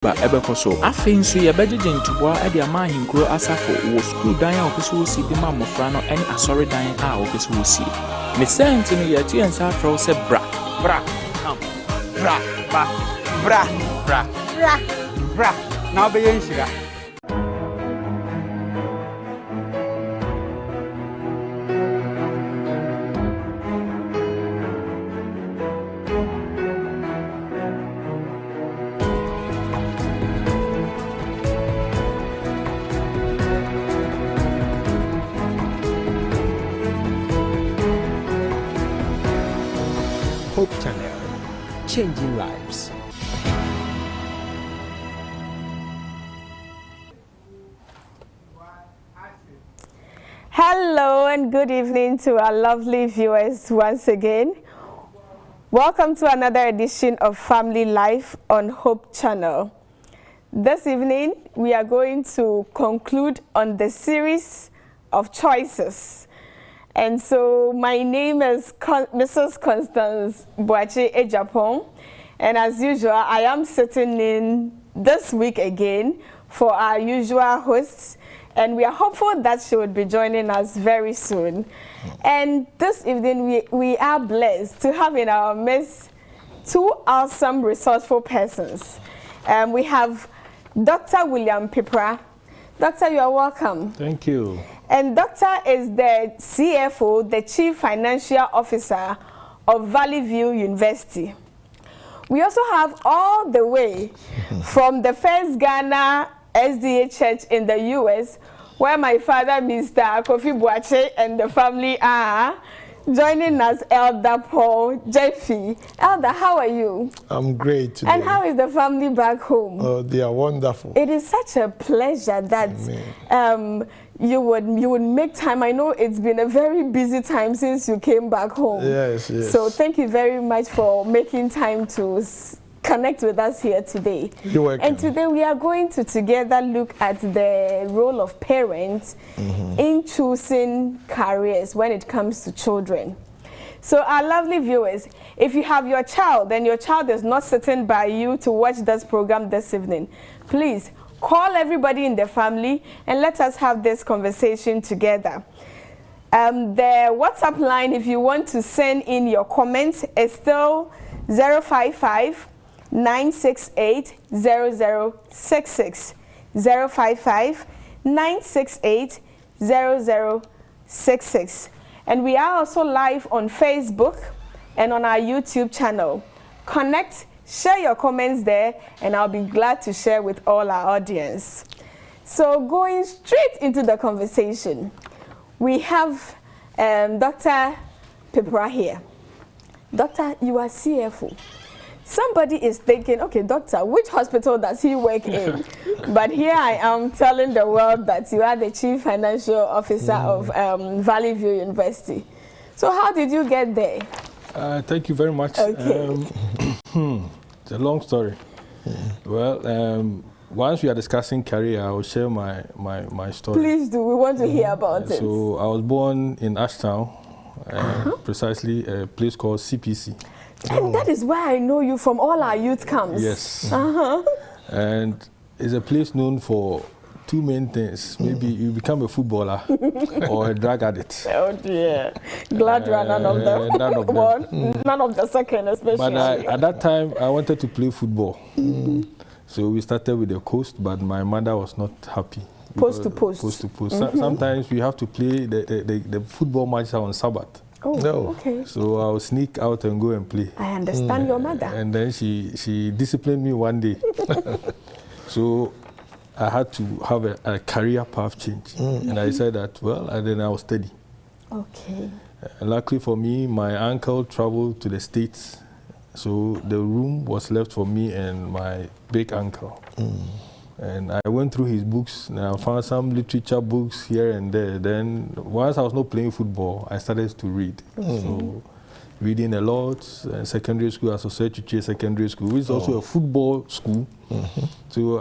ba ebeko so afei nso ye bejeje ntuboa e de ama hinkro asafo wo school dan a opeso wo si bi ma mofra no ene asori dan a opeso wo si me sent no ye tu ensa afro se bra come bra now be yenshira Hope Channel, changing lives. Hello and good evening to our lovely viewers once again. Welcome to another edition of Family Life on Hope Channel. This evening, we are going to conclude on the series of choices. And so my name is Mrs. Constance Boache Ejapon, and as usual, I am sitting in this week again for our usual hosts, and we are hopeful that she would be joining us very soon. And this evening, we are blessed to have in our midst two awesome, resourceful persons. We have Dr. William Pipra. Doctor, you are welcome. Thank you. And Doctor is the CFO, the Chief Financial Officer of Valley View University. We also have all the way from the First Ghana SDA Church in the US, where my father, Mr. Kofi Boache, and the family are joining us, Elder Paul Jeffy. Elder, how are you? I'm great today. And how is the family back home? Oh, they are wonderful. It is such a pleasure that you would make time. I know it's been a very busy time since you came back home. Yes. So thank you very much for making time to connect with us here today. You're welcome. And today we are going to together look at the role of parents in choosing careers when it comes to children. So our lovely viewers, if you have your child and your child is not sitting by you to watch this program this evening, please call everybody in the family and let us have this conversation together. The WhatsApp line, if you want to send in your comments, is still 055 968 0066 055 968 0066. And we are also live on Facebook and on our YouTube channel. Connect, share your comments there, and I'll be glad to share with all our audience. So going straight into the conversation, we have Dr. Pipra here. Doctor, you are CFO. Somebody is thinking, okay, doctor, which hospital does he work in? But here I am telling the world that you are the Chief Financial Officer of Valley View University. So how did you get there? Thank you very much. Okay. It's a long story. Well, once we are discussing career, I will share my story. Please do. We want to hear about it. So I was born in Ashtown, precisely a place called CPC. And that is where I know you from all our youth camps. Yes. And it's a place known for two main things. Maybe you become a footballer or a drug addict. Oh dear. Glad you are none of them. None of them. Well, none of the second especially. But at that time, I wanted to play football. So we started with the coast, but my mother was not happy. Post to post. Post to post. Sometimes we have to play the football matches on Sabbath. Oh, no. Okay. So I'll sneak out and go and play. I understand your mother. And then she disciplined me one day. So I had to have a career path change. And I said that, well, and then I was steady. Okay. Luckily for me, my uncle traveled to the States. So the room was left for me and my big uncle. And I went through his books, and I found some literature books here and there. Then, once I was not playing football, I started to read. So, reading a lot, secondary school, Associate Secondary School, which is also a football school. So,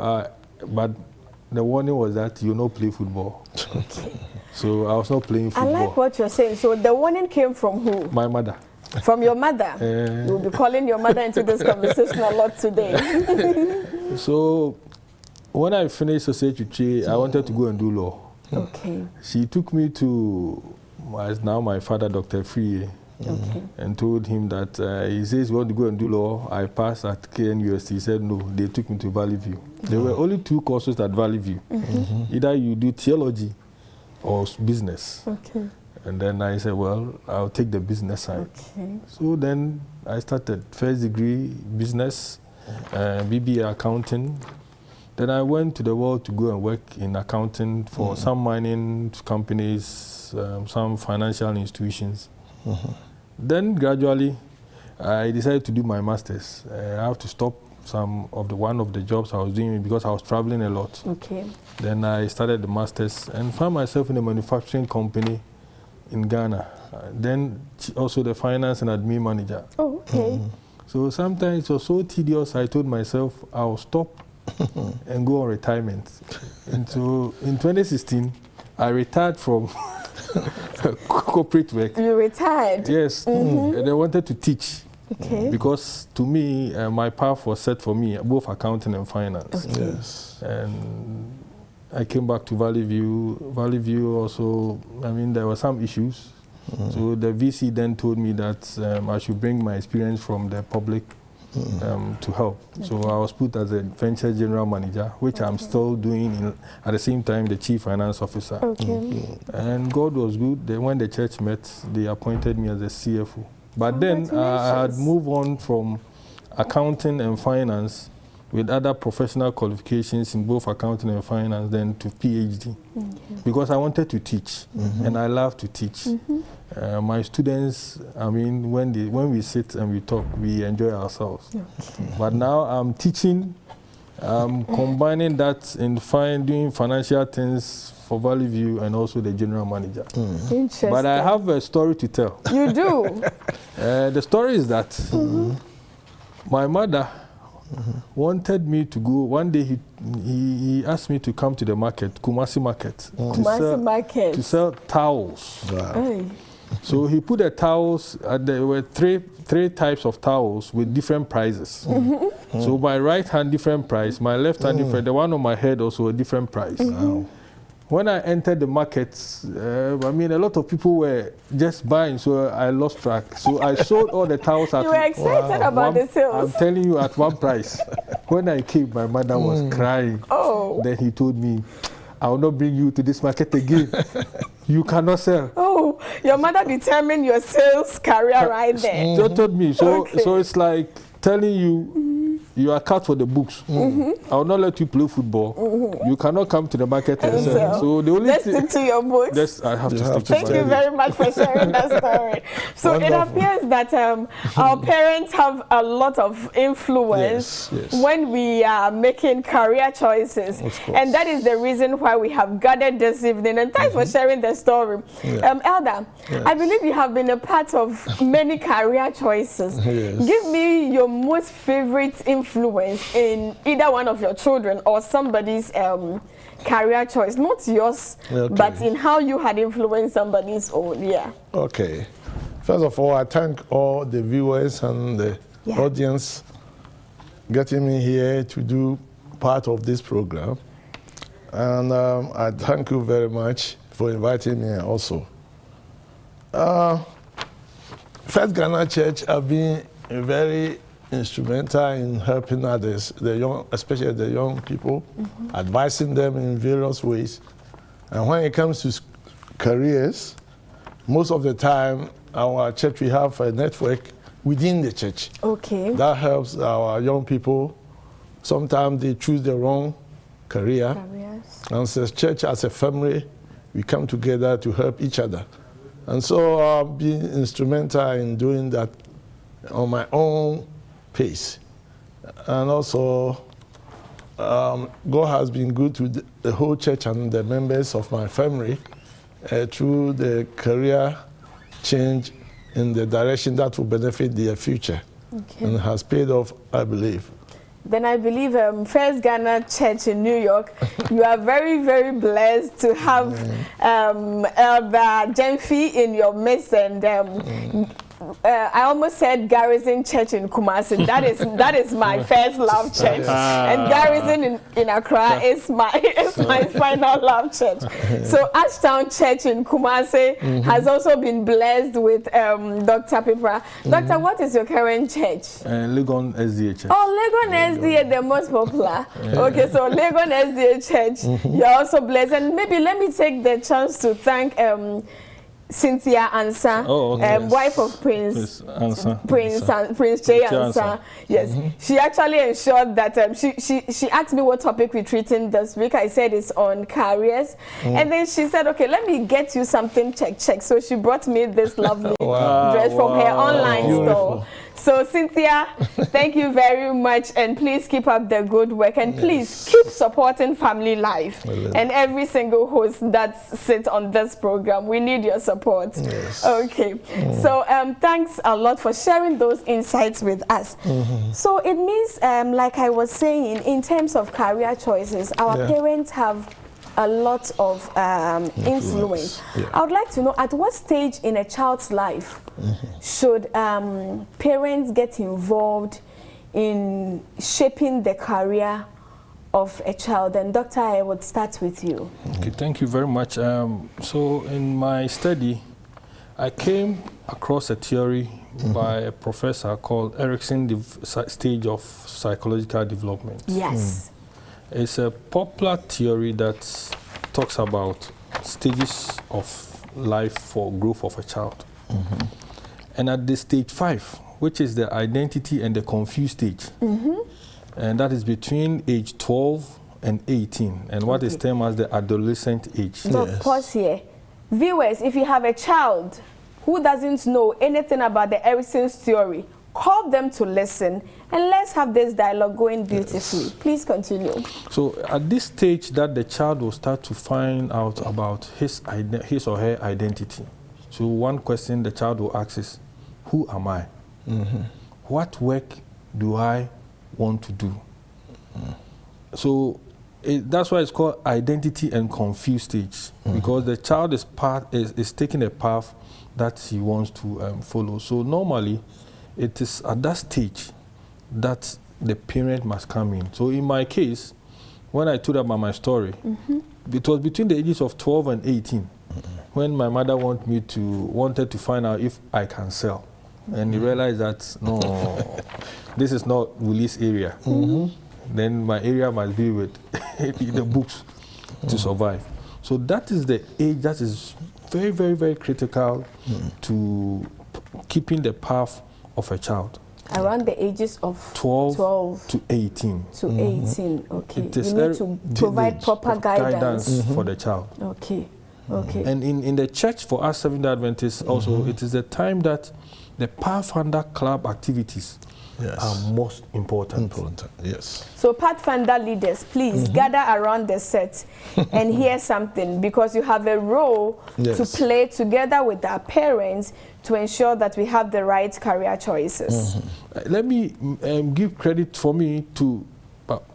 but the warning was that you not play football. So, I was not playing football. I like what you're saying. So, the warning came from who? My mother. From your mother? You'll be calling your mother into this conversation a lot today. So when I finished society, I wanted to go and do law. Okay. She took me to now my father, Dr. Free, and told him that he says you want to go and do law. I passed at KNUST. He said no. They took me to Valley View. There were only 2 courses at Valley View. Either you do theology or business. Okay. And then I said, well, I'll take the business side. Okay. So then I started first degree business, BBA accounting. Then I went to the world to go and work in accounting for some mining companies, some financial institutions. Then gradually, I decided to do my master's. I have to stop one of the jobs I was doing because I was traveling a lot. Okay. Then I started the master's and found myself in a manufacturing company in Ghana. Then also the finance and admin manager. Oh, okay. So sometimes it was so tedious, I told myself I'll stop and go on retirement. And so in 2016, I retired from corporate work. You retired? Yes, and I wanted to teach. Okay. Because to me, my path was set for me, both accounting and finance. Okay. Yes. And I came back to Valley View. Valley View also, I mean, there were some issues. So the VC then told me that I should bring my experience from the public to help. So I was put as a venture general manager, which I'm still doing at the same time, the chief finance officer. Okay. And God was good. When the church met, they appointed me as a CFO. But then I had moved on from accounting and finance with other professional qualifications in both accounting and finance, then to PhD. Because I wanted to teach, and I love to teach. My students, I mean, when we sit and we talk, we enjoy ourselves. But now I'm teaching, combining that in doing financial things for Valley View and also the general manager. Interesting. But I have a story to tell. You do? The story is that my mother wanted me to go. One day he asked me to come to the market, Kumasi Market, to sell towels. Wow. Hey. So he put the towels, there were three types of towels with different prices. So my right hand different price, my left hand different, the one on my head also a different price. Wow. When I entered the markets, I mean, a lot of people were just buying, so I lost track. So I sold all the towels at You were excited about the sales. I'm telling you, at one price. When I came, my mother was crying. Oh. Then he told me, I will not bring you to this market again. You cannot sell. Oh, your mother determined your sales career right there. She told me. So it's like telling you, you are cut for the books. I will not let you play football. You cannot come to the market and sell. So the only Let's stick to your books. I have to stick to Thank you very much for sharing that story. So it appears that our parents have a lot of influence when we are making career choices. And that is the reason why we have gathered this evening. And thanks for sharing the story. Elder, I believe you have been a part of many career choices. Give me your most favorite influence in either one of your children or somebody's career choice, not yours, but in how you had influenced somebody's own. Okay. First of all, I thank all the viewers and the audience getting me here to do part of this program. And I thank you very much for inviting me also. First Ghana Church have been a very instrumental in helping others, the young, especially the young people, advising them in various ways. And when it comes to careers, most of the time, our church, we have a network within the church. Okay. That helps our young people. Sometimes they choose the wrong career. And as a church, as a family, we come together to help each other. And so I've been instrumental in doing that on my own pace. And also, God has been good to the whole church and the members of my family through the career change in the direction that will benefit their future. And has paid off, I believe. Then I believe First Ghana Church in New York, you are very, very blessed to have Elder Jemfi in your midst, and I almost said Garrison Church in Kumasi. That is my first love church, and Garrison in Accra is my final love church. So Ashtown Church in Kumasi has also been blessed with Dr. Pipra. Doctor, what is your current church? Legon SDA Church. Oh, Legon SDA, the most popular. Okay, so Legon SDA Church, you're also blessed, and maybe let me take the chance to thank Cynthia Ansa, wife of Prince Jay Ansa. Yes, she actually ensured that she asked me what topic we're treating this week. I said it's on careers, and then she said, okay, let me get you something check. So she brought me this lovely dress from her online store. So Cynthia, thank you very much, and please keep up the good work, and please keep supporting Family Life and every single host that sits on this program. We need your support. Okay, so thanks a lot for sharing those insights with us. So it means, like I was saying, in terms of career choices, our parents have a lot of influence. I would like to know, at what stage in a child's life should parents get involved in shaping the career of a child? And Doctor, I would start with you. Okay, thank you very much. So in my study, I came across a theory by a professor called Erickson Stage of Psychological Development. Yes. It's a popular theory that talks about stages of life for growth of a child. And at the stage 5, which is the identity and the confused stage, and that is between age 12 and 18, and what is termed as the adolescent age. So pause here. Viewers, if you have a child who doesn't know anything about the Erickson's theory, call them to listen, and let's have this dialogue going beautifully. Please continue. So at this stage that the child will start to find out about his or her identity. So one question the child will ask is, who am I? What work do I want to do? So that's why it's called identity and confused stage, because the child is taking a path that he wants to follow. So normally, it is at that stage that the parent must come in. So in my case, when I told about my story, it was between the ages of 12 and 18 when my mother wanted to find out if I can sell. And he realized that, no, this is not Willis area. Then my area must be with the books to survive. So that is the age that is very, very, very critical to keeping the path of a child. Around the ages of 12 to 18. To 18, okay. It is you need to provide proper guidance for the child. Okay, okay. And in the church, for us Seventh-day Adventists also, it is the time that the Pathfinder Club activities are most important. Yes. So Pathfinder leaders, please gather around the set and hear something, because you have a role to play together with our parents to ensure that we have the right career choices. Let me give credit for me to,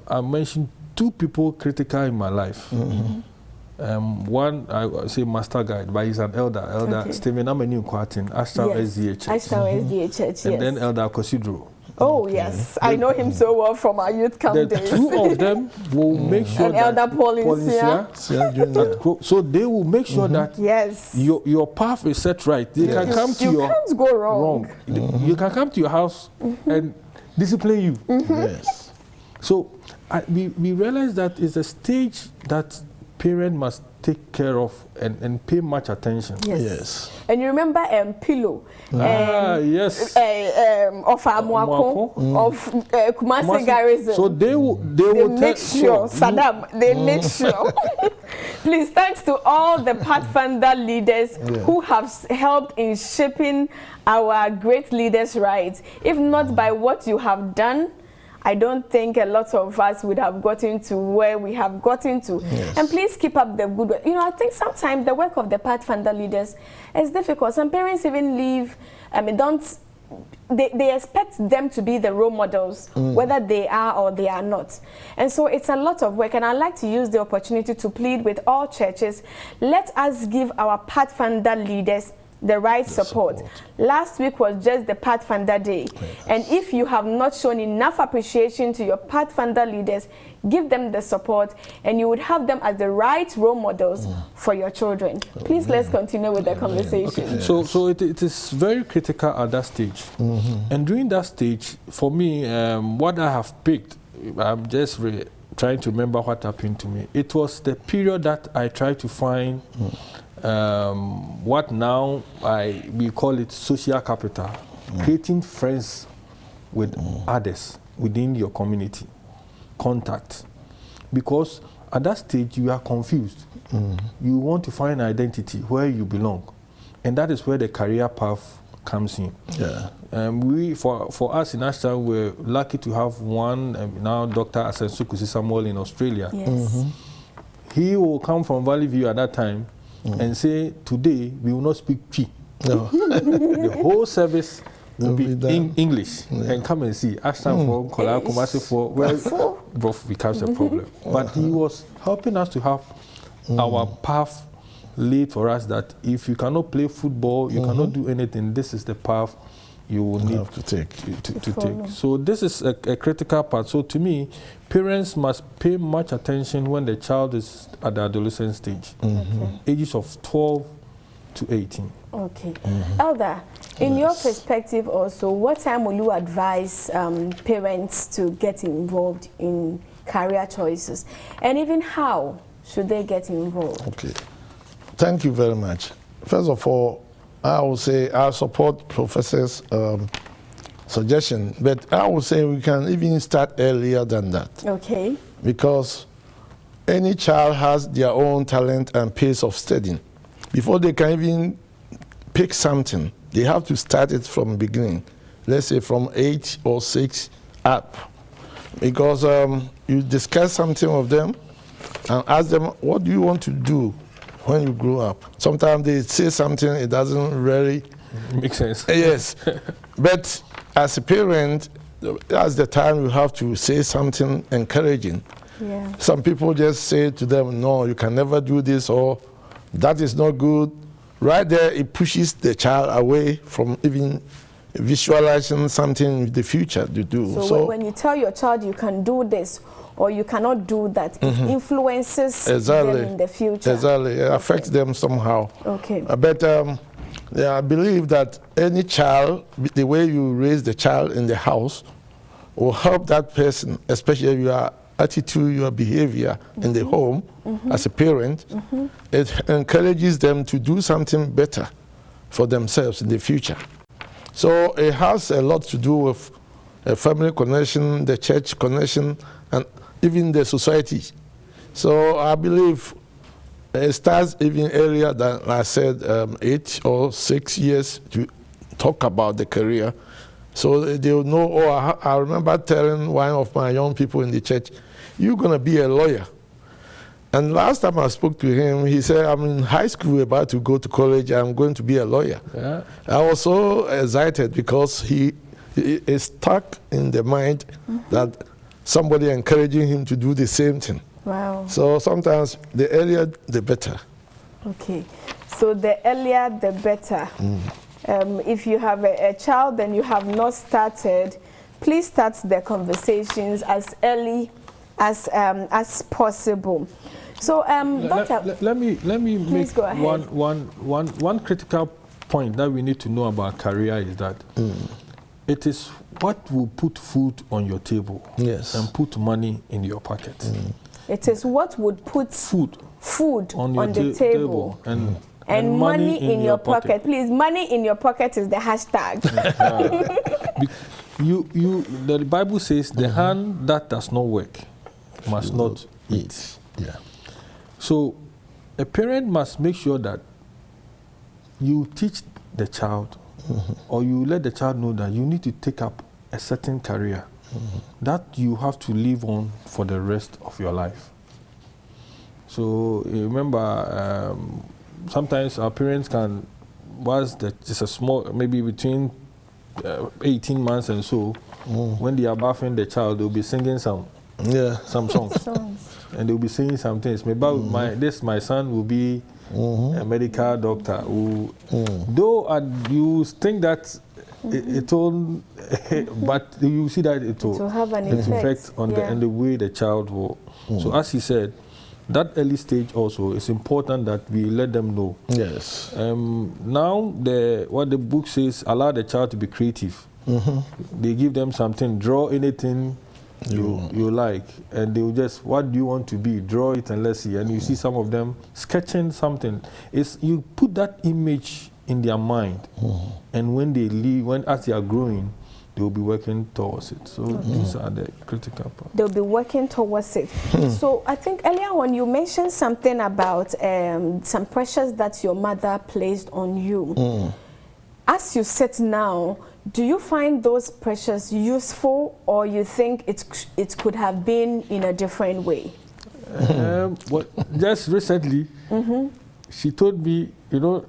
I mentioned 2 people critical in my life. One, I say master guide, but he's an elder Stephen Amenu Kwartin, Ashtown SDA Church. Ashtown SDA Church, yes. And then Elder Kosidro. Oh, yes. I know him so well from our youth camp days. 2 of them will make sure and Elder Policia. So they will make sure that your path is set right. They can come to you can't go wrong. You can come to your house and discipline you. Yes. So we realize that it's a stage that parent must take care of and pay much attention. Yes. And you remember Pillow? Yes. Of Amuako, of Kumasi Garrison. So they make sure, Saddam, they make sure. Please, thanks to all the Pathfinder leaders who have helped in shaping our great leaders' rights. If not by what you have done, I don't think a lot of us would have gotten to where we have gotten to. And please keep up the good work. You know, I think sometimes the work of the Pathfinder leaders is difficult. Some parents even leave, they expect them to be the role models, whether they are or they are not. And so it's a lot of work. And I'd like to use the opportunity to plead with all churches. Let us give our Pathfinder leaders the right support. Last week was just the Pathfinder Day. And if you have not shown enough appreciation to your Pathfinder leaders, give them the support, and you would have them as the right role models for your children. Please, let's continue with the conversation. Okay. So it is very critical at that stage. And during that stage, for me, what I have picked, I'm just trying to remember what happened to me. It was the period that I tried to find what now we call it social capital, creating friends with others within your community, contact. Because at that stage you are confused. You want to find identity where you belong, and that is where the career path comes in. For us in Ashton, we're lucky to have one now, Dr. Asensukusi Samuel in Australia. He will come from Valley View at that time and say, today we will not speak Twi. The whole service will be in English. And come and see. Ashton for Kola Kumasi for where both becomes a problem. But he was helping us to have our path laid for us, that if you cannot play football, you cannot do anything, this is the path you will need to take. So this is a critical part. So to me, parents must pay much attention when the child is at the adolescent stage, ages of 12 to 18. Okay. Elder, in your perspective also, what time will you advise parents to get involved in career choices? And even how should they get involved? Okay. Thank you very much. First of all, I would say I support Professor's suggestion, but I would say we can even start earlier than that. Okay. Because any child has their own talent and pace of studying. Before they can even pick something, they have to start it from the beginning. Let's say from 8 or 6 up. Because you discuss something with them and ask them, what do you want to do when you grow up? Sometimes they say something, it doesn't really make sense. Yes. But as a parent, that's the time you have to say something encouraging. Some people just say to them, no, you can never do this, or that is not good. Right there, it pushes the child away from even visualizing something in the future to do. So when you tell your child you can do this, or you cannot do that, it influences them in the future. Exactly, it affects them somehow. Okay. But I believe that any child, the way you raise the child in the house, will help that person, especially your attitude, your behavior in the home as a parent. It encourages them to do something better for themselves in the future. So it has a lot to do with a family connection, the church connection, and even the society. So I believe it starts even earlier than I said, 8 or 6 years to talk about the career. So they'll know, I remember telling one of my young people in the church, you're going to be a lawyer. And last time I spoke to him, he said, I'm in high school about to go to college, I'm going to be a lawyer. I was so excited because he is stuck in the mind that somebody encouraging him to do the same thing. Wow. So sometimes the earlier, the better. Okay. So the earlier, the better. If you have a child and you have not started, please start the conversations as early as possible. So let me make go ahead. one critical point that we need to know about career is that it is what will put food on your table and put money in your pocket. It is what would put food on the table. And money in your pocket. Please, money in your pocket is the hashtag. The Bible says the hand that does not work must not eat. So a parent must make sure that you teach the child or you let the child know that you need to take up a certain career that you have to live on for the rest of your life. So remember, sometimes our parents can, once it's a small, maybe between 18 months and so, when they are bathing the child, they'll be singing some songs. And they'll be saying some things. Maybe my son will be a medical doctor who, though you think that it will, but you see that it will have an effect on the way the child will. So as he said, that early stage also is important that we let them know. Yes. Now what the book says, allow the child to be creative. They give them something, draw anything you like, and they will just, what do you want to be? Draw it and let's see. And you see some of them sketching something. You put that image in their mind, and when they leave, as they are growing, they will be working towards it. So these are the critical parts. They'll be working towards it. So I think earlier when you mentioned something about some pressures that your mother placed on you. As you sit now, do you find those pressures useful, or you think it could have been in a different way? Well, just recently, she told me,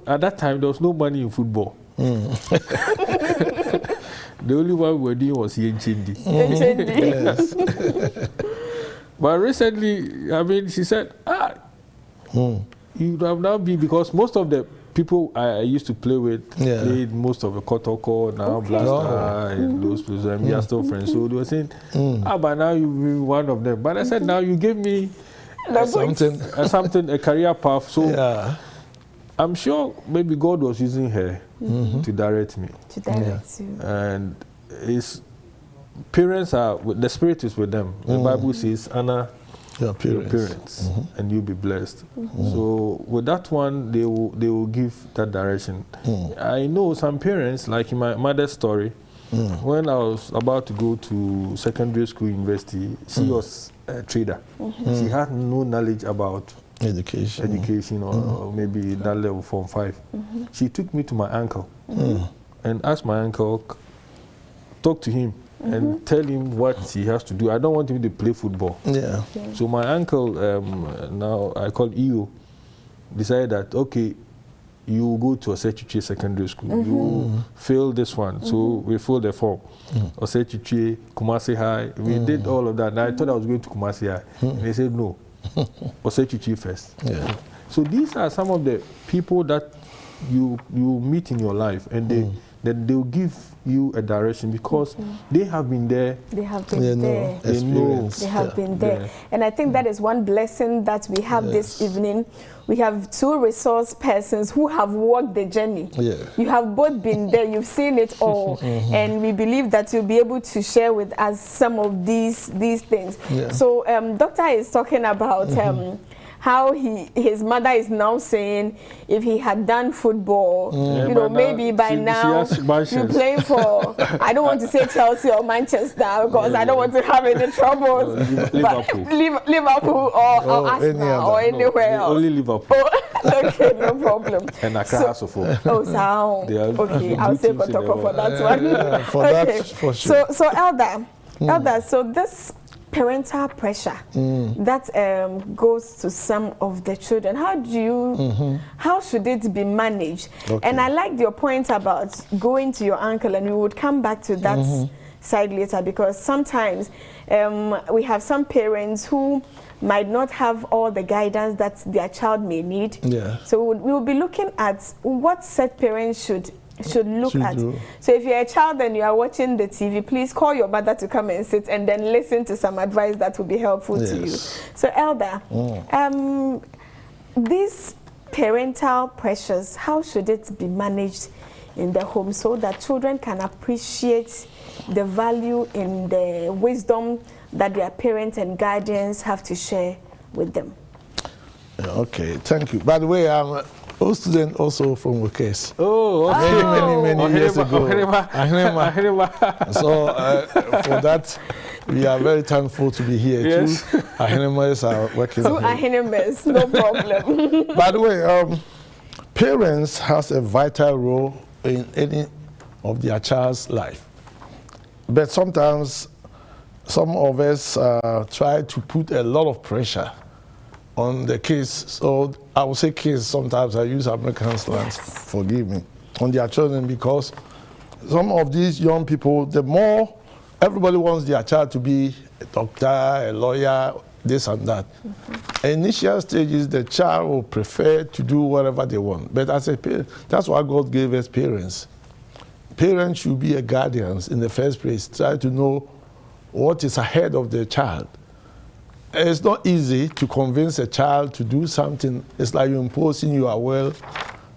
at that time there was no money in football. The only one we were doing was Yenchendi. Yes. But recently, I mean, she said, you have now been, because most of the people I used to play with played most of the Kotoko, now Blaster, and those places, and we are still friends. So they were saying, but now you've been one of them. But I said, now you gave me a career path. So I'm sure maybe God was using her to direct me. To direct you. And his parents the Spirit is with them. The Bible says, honor your parents, and you'll be blessed. So with that one, they will give that direction. I know some parents, like in my mother's story, when I was about to go to secondary school, university, she was a trader. She had no knowledge about education or maybe that level, Form 5. She took me to my uncle and asked my uncle, talk to him and tell him what he has to do. I don't want him to play football. So my uncle, now I call EO, decided that, okay, you go to Osechiche Secondary School. You fill this one. So we filled the form. Osechiche, Kumasi High. We did all of that. And I thought I was going to Kumasi High. And they said, no, Osechiche first. So these are some of the people that you meet in your life, and they'll give you a direction because they have been there. They have been there. They have been there. And I think that is one blessing that we have this evening. We have two resource persons who have walked the journey. You have both been there. You've seen it all. And we believe that you'll be able to share with us some of these things. So Doctor is talking about how his mother is now saying if he had done football, maybe by now you play for, I don't want to say Chelsea or Manchester because I don't want to have any troubles. Liverpool or Arsenal or anywhere else. Only Liverpool. Okay, no problem. And Accra also for. Okay, I'll say Kotoko for that one. For that, for sure. So Elder, so this parental pressure that goes to some of the children, how should it be managed? And I liked your point about going to your uncle, and we would come back to that side later, because sometimes we have some parents who might not have all the guidance that their child may need. So we will be looking at what set parents should look at. So if you're a child and you are watching the TV, please call your mother to come and sit and then listen to some advice that will be helpful to you. So Elder, these parental pressures, how should it be managed in the home so that children can appreciate the value in the wisdom that their parents and guardians have to share with them? Okay, thank you. By the way, I'm a student also from Wokes. Many years ago. So for that, we are very thankful to be here. Two Ahenemas are working. Two Ahenemas, no problem. By the way, parents has a vital role in any of their child's life. But sometimes some of us try to put a lot of pressure on the kids. So I would say kids, sometimes I use American slangs, forgive me, on their children, because some of these young people, the more everybody wants their child to be a doctor, a lawyer, this and that. Initial stages, the child will prefer to do whatever they want. But as a parent, that's why God gave us parents. Parents should be a guardians in the first place, try to know what is ahead of the child. It's not easy to convince a child to do something. It's like you're imposing your will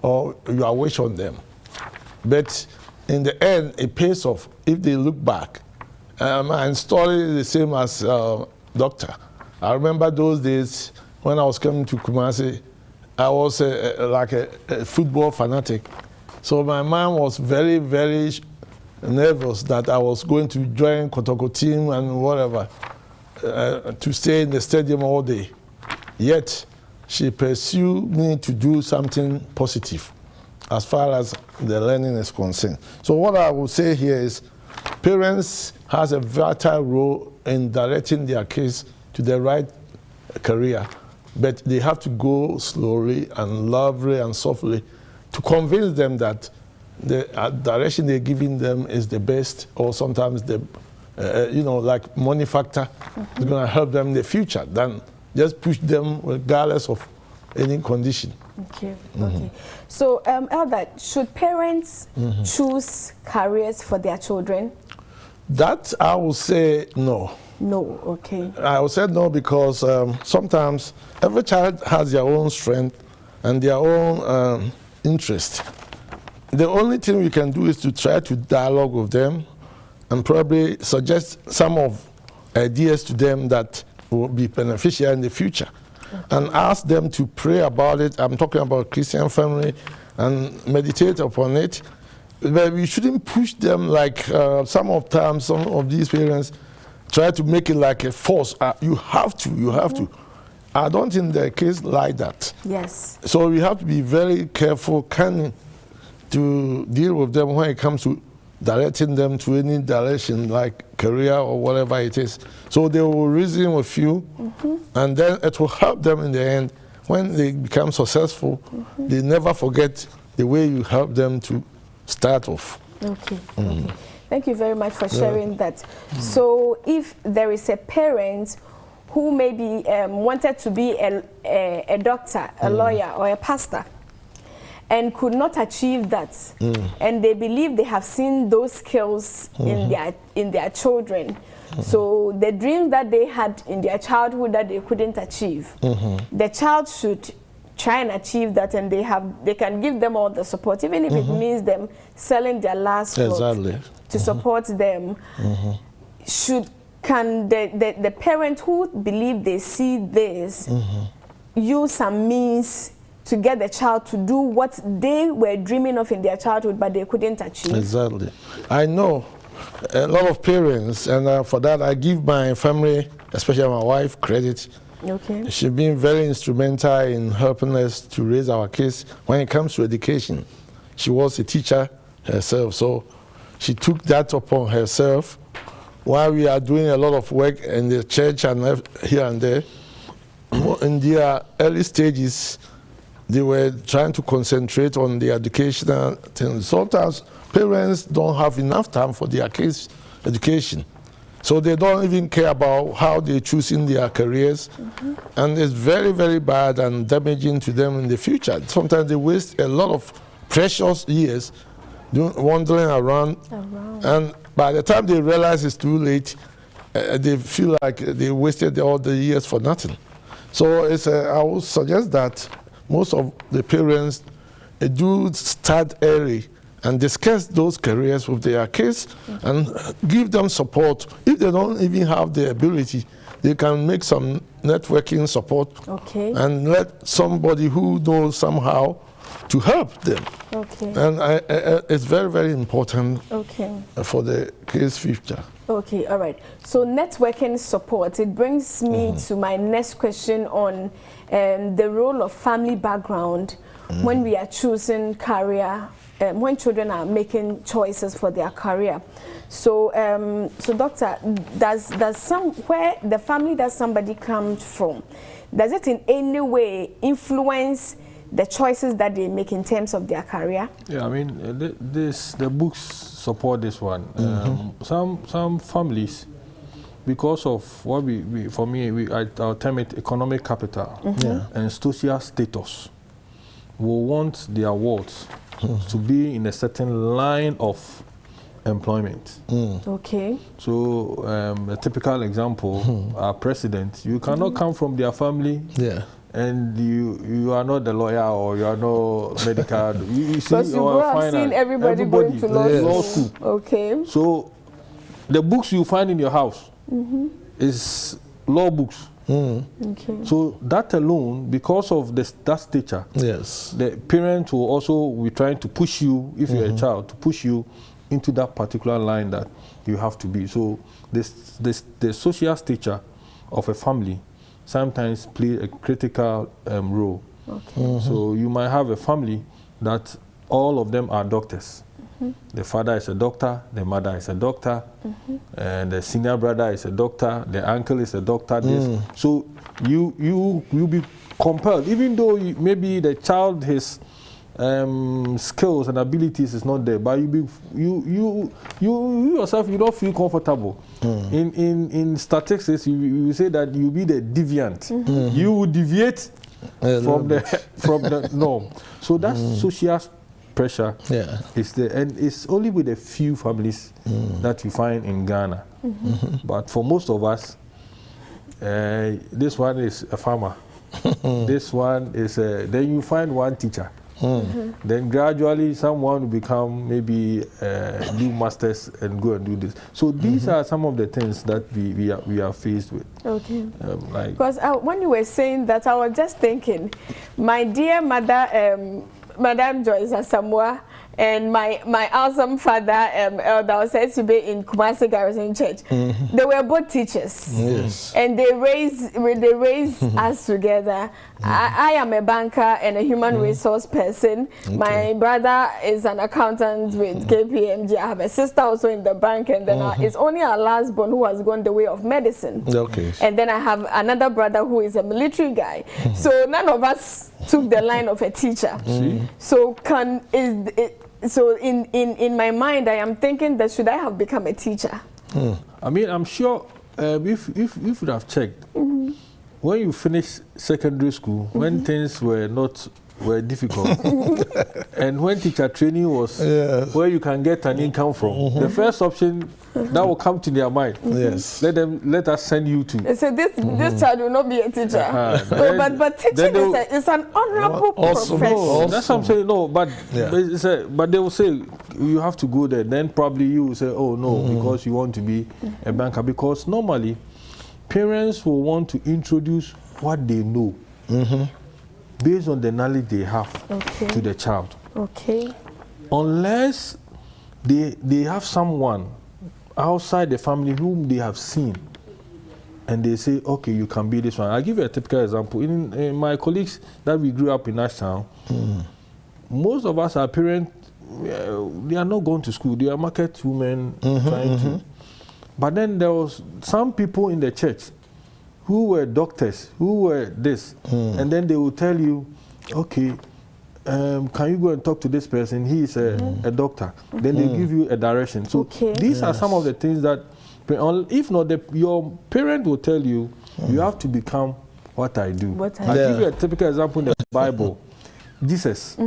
or your wish on them. But in the end, it pays off if they look back. My story is the same as doctor. I remember those days when I was coming to Kumasi, I was like a football fanatic. So my mom was very, very nervous that I was going to join Kotoko team and whatever, to stay in the stadium all day. Yet, she pursued me to do something positive as far as the learning is concerned. So what I will say here is, parents has a vital role in directing their kids to the right career, but they have to go slowly and lovely and softly to convince them that the direction they're giving them is the best, or sometimes the, like money factor is going to help them in the future, than just push them regardless of any condition. Okay, okay. So, Elder, should parents choose careers for their children? That I will say no. No, okay. I will say no because sometimes every child has their own strength and their own interest. The only thing we can do is to try to dialogue with them and probably suggest some of ideas to them that will be beneficial in the future. And ask them to pray about it. I'm talking about Christian family, and meditate upon it. But we shouldn't push them like some of these parents try to make it like a force. You have to. I don't think the case like that. Yes. So we have to be very careful, cunning, to deal with them when it comes to directing them to any direction, like career or whatever it is. So they will reason with you, and then it will help them in the end. When they become successful, they never forget the way you help them to start off. Okay. Okay. Thank you very much for sharing that. So if there is a parent who maybe wanted to be a doctor, a lawyer, or a pastor, and could not achieve that, and they believe they have seen those skills in their children. So the dreams that they had in their childhood that they couldn't achieve, the child should try and achieve that, and they can give them all the support, even if it means them selling their last clothes to support them. Can the parent who believe they see this use some means to get the child to do what they were dreaming of in their childhood but they couldn't achieve? Exactly. I know a lot of parents, and for that I give my family, especially my wife, credit. Okay. She's been very instrumental in helping us to raise our kids when it comes to education. She was a teacher herself, so she took that upon herself. While we are doing a lot of work in the church and here and there, in their early stages, they were trying to concentrate on the educational things. Sometimes parents don't have enough time for their kids' education. So they don't even care about how they're choosing their careers. And it's very, very bad and damaging to them in the future. Sometimes they waste a lot of precious years wandering around. And by the time they realize it's too late, they feel like they wasted all the years for nothing. So I would suggest that most of the parents do start early and discuss those careers with their kids and give them support. If they don't even have the ability, they can make some networking support and let somebody who knows somehow to help them. And it's very, very important for the kids' future. Okay, all right. So networking support, it brings me to my next question on the role of family background when we are choosing career, when children are making choices for their career. So, so doctor, does where the family that somebody comes from, does it in any way influence the choices that they make in terms of their career? Yeah, I mean, the books support this one. Some families, because of what for me, I'll term it economic capital and social status, will want their wards to be in a certain line of employment. Okay. So a typical example, our president, you cannot come from their family. And you are not the lawyer or you are not medical. You see, because you have seen everybody going to law school. Okay. So the books you find in your house is law books. Okay. So that alone, because of that stature, the parent will also be trying to push you, if you're a child, to push you into that particular line that you have to be. So the social stature of a family sometimes play a critical role. Okay. So you might have a family that all of them are doctors. The father is a doctor, the mother is a doctor, and the senior brother is a doctor, the uncle is a doctor. So you be compelled, even though maybe the child, his skills and abilities is not there, but you yourself, you don't feel comfortable. In statistics, you say that you be the deviant. You will deviate from the norm. So that's social pressure is there, and it's only with a few families that you find in Ghana. But for most of us, this one is a farmer. This one is then you find one teacher. Then gradually someone will become maybe do masters and go and do this. So these are some of the things that we are faced with. Okay. Because when you were saying that, I was just thinking, my dear mother, Madam Joyce Asamoah, and my awesome father, Elder said to be in Kumasi Garrison Church. They were both teachers, and they raised us together. I am a banker and a human resource person. My brother is an accountant with KPMG. I have a sister also in the bank, and then it's only our last born who has gone the way of medicine. And then I have another brother who is a military guy. So none of us took the line of a teacher. So So in my mind, I am thinking that should I have become a teacher? I mean, I'm sure if you would have checked, when you finished secondary school, when things were difficult, and when teacher training was where you can get an income from, the first option that will come to their mind. Let us send you to. So this child will not be a teacher. But teaching is an honorable profession. That's what I'm saying. No, but but they will say you have to go there. Then probably you will say, oh no, because you want to be a banker. Because normally parents will want to introduce what they know based on the knowledge they have to the child. Unless they have someone outside the family whom they have seen and they say, okay, you can be this one. I'll give you a typical example. In my colleagues that we grew up in Ashtown, most of us, our parents, they are not going to school. They are market women trying to. But then there was some people in the church who were doctors, who were this, and then they will tell you, okay, can you go and talk to this person? He is a doctor. Then they give you a direction. So these are some of the things that, if not, your parent will tell you, you have to become what I do. I'll give you a typical example in the Bible. Jesus,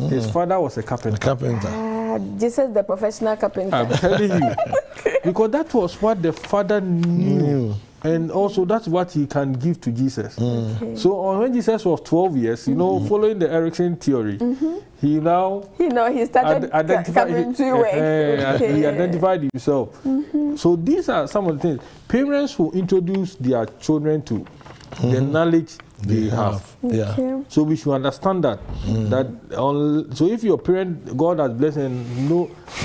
his father was a carpenter. Jesus, the professional carpenter. I'm telling you. Because that was what the father knew. And also that's what he can give to Jesus. So when Jesus was 12 years, you know, following the Erickson theory, he started carpentry work. He identified himself. So these are some of the things. Parents will introduce their children to the knowledge they have. So we should understand that. So if your parent, God has blessed and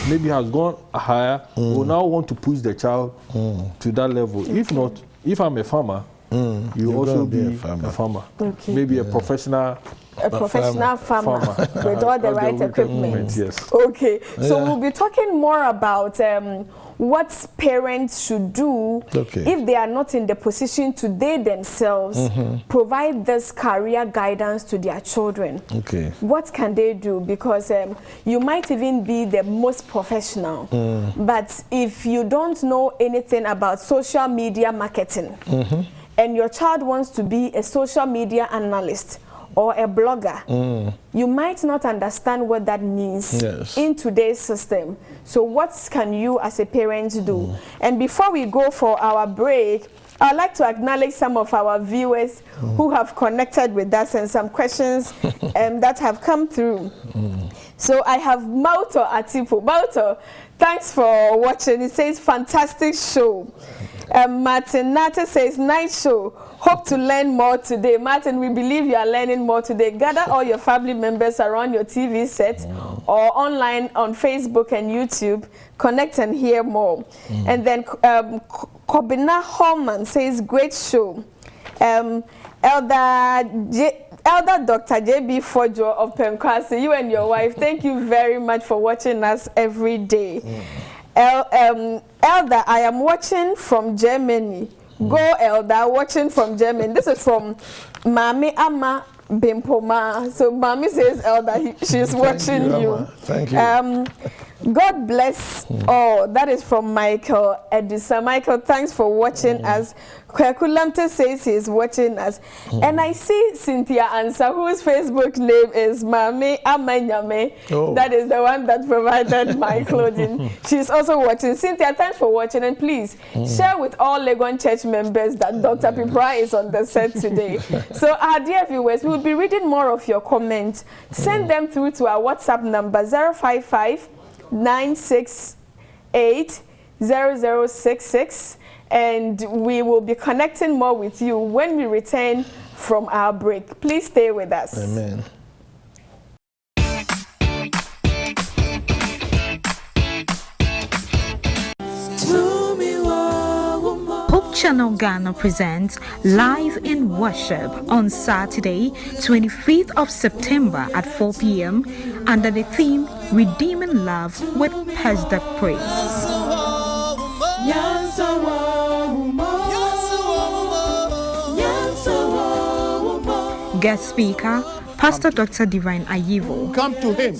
maybe has gone higher, will now want to push the child to that level. If not, if I'm a farmer, you also be a farmer. Maybe a professional a professional farmer with all the right equipment. Yes. Okay, so we'll be talking more about what parents should do if they are not in the position to they themselves provide this career guidance to their children. Okay. What can they do? Because you might even be the most professional, but if you don't know anything about social media marketing, and your child wants to be a social media analyst or a blogger, you might not understand what that means in today's system. So what can you as a parent do? And before we go for our break, I'd like to acknowledge some of our viewers who have connected with us and some questions that have come through. So I have Mauto Atipo. Mauto, thanks for watching. It says, fantastic show. Martin Nata says, nice show. Hope to learn more today. Martin, we believe you are learning more today. Gather all your family members around your TV set or online on Facebook and YouTube. Connect and hear more. And then Kobina Holman says, great show. Elder Dr. J.B. Fojo of Pemkwasi, you and your wife, thank you very much for watching us every day. Elder, I am watching from Germany. Go, Elder, watching from Germany. This is from Mami Ama Bimpoma. So Mami says, Elder, she's watching you. Thank you. God bless all. That is from Michael Edison. Michael, thanks for watching us. Kwekulamte says he's watching us. And I see Cynthia Ansa, whose Facebook name is Mami Amanyame. That is the one that provided my clothing. She's also watching. Cynthia, thanks for watching. And please share with all Legon Church members that Dr. Pipra is on the set today. So our dear viewers, we'll be reading more of your comments. Send them through to our WhatsApp number 055-968-0066, and we will be connecting more with you when we return from our break. Please stay with us. Amen. Hope Channel Ghana presents Live in Worship on Saturday, 25th of September at 4 p.m. under the theme Redeeming Love with Pastor Praise. Guest speaker, Pastor Dr. Divine Ayivo. Come to him,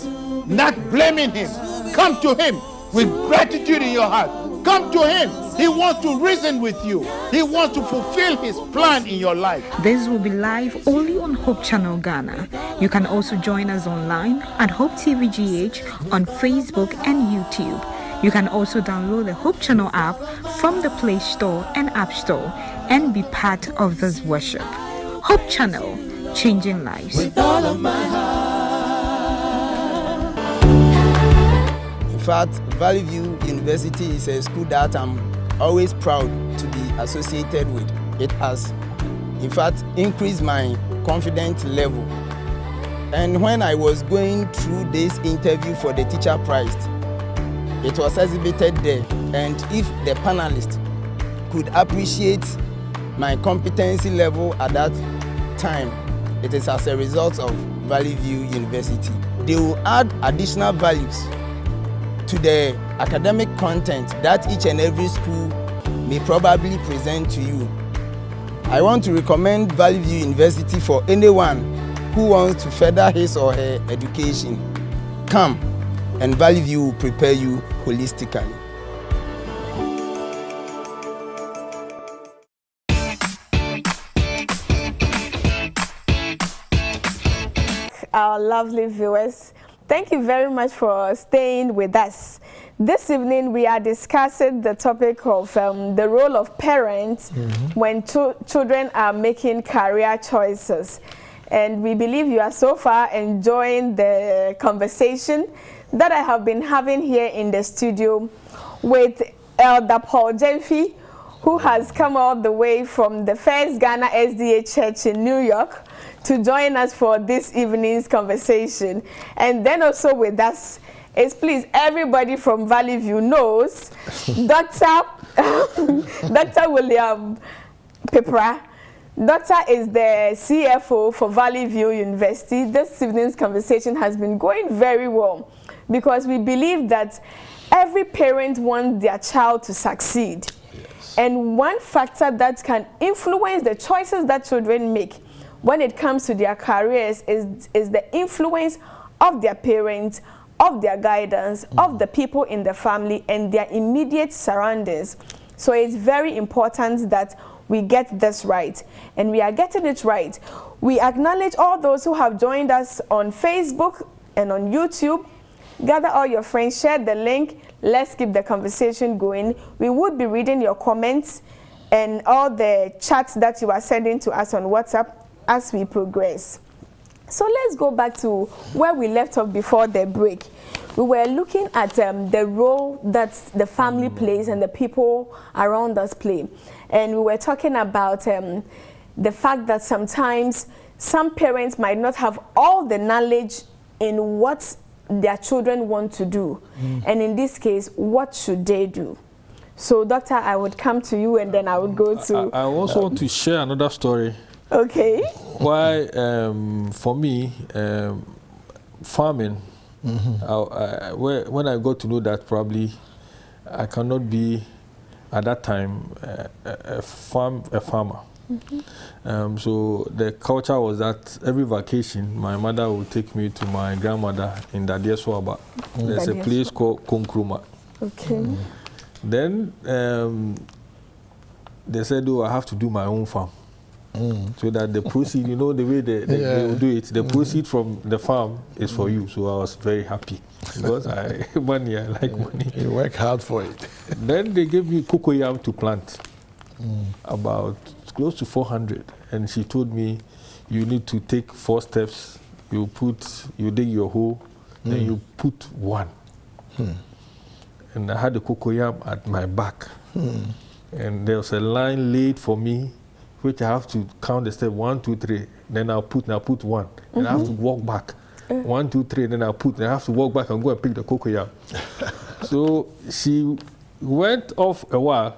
not blaming him. Come to him with gratitude in your heart. Come to him. He wants to reason with you. He wants to fulfill his plan in your life. This will be live only on Hope Channel Ghana. You can also join us online at Hope TV GH on Facebook and YouTube. You can also download the Hope Channel app from the Play Store and App Store and be part of this worship. Hope Channel, changing lives. With all of my heart. In fact, Valley View University is a school that I'm always proud to be associated with. It has, in fact, increased my confidence level. And when I was going through this interview for the teacher prize, it was exhibited there. And if the panelists could appreciate my competency level at that time, it is as a result of Valley View University. They will add additional values to the academic content that each and every school may probably present to you. I want to recommend Valley View University for anyone who wants to further his or her education. Come, and Valley View will prepare you holistically. Our lovely viewers, thank you very much for staying with us. This evening we are discussing the topic of the role of parents when children are making career choices. And we believe you are so far enjoying the conversation that I have been having here in the studio with Elder Paul Jemfi, who has come all the way from the First Ghana SDA Church in New York to join us for this evening's conversation. And then also with us is, please, everybody from Valley View knows Dr. William Pipra. Doctor is the CFO for Valley View University. This evening's conversation has been going very well because we believe that every parent wants their child to succeed. Yes. And one factor that can influence the choices that children make when it comes to their careers is the influence of their parents, of their guidance, of the people in the family and their immediate surroundings. So it's very important that we get this right, and we are getting it right. We acknowledge all those who have joined us on Facebook and on YouTube. Gather all your friends, share the link. Let's keep the conversation going. We would be reading your comments and all the chats that you are sending to us on WhatsApp as we progress. So let's go back to where we left off before the break. We were looking at the role that the family plays and the people around us play. And we were talking about the fact that sometimes some parents might not have all the knowledge in what their children want to do. And in this case, what should they do? So, Doctor, I would come to you and then I would go to... I also want to share another story. Okay. Why, for me, farming, when I got to know that probably I cannot be, at that time, a farmer. So the culture was that every vacation, my mother would take me to my grandmother in Dadia Swaba. There's a place called Konkruma. Okay. Then they said, oh, I have to do my own farm. So that the proceed, you know, the way they will do it, the proceed from the farm is for you. So I was very happy because I like money. You work hard for it. Then they gave me cocoyam to plant, about close to 400. And she told me, you need to take 4 steps. You dig your hole, then you put 1. And I had the cocoyam at my back. And there was a line laid for me, which I have to count the step 1, 2, 3. Then I'll put 1. And I have to walk back. 1, 2, 3. Then I'll put. Then I have to walk back and go and pick the cocoyam. So she went off a while,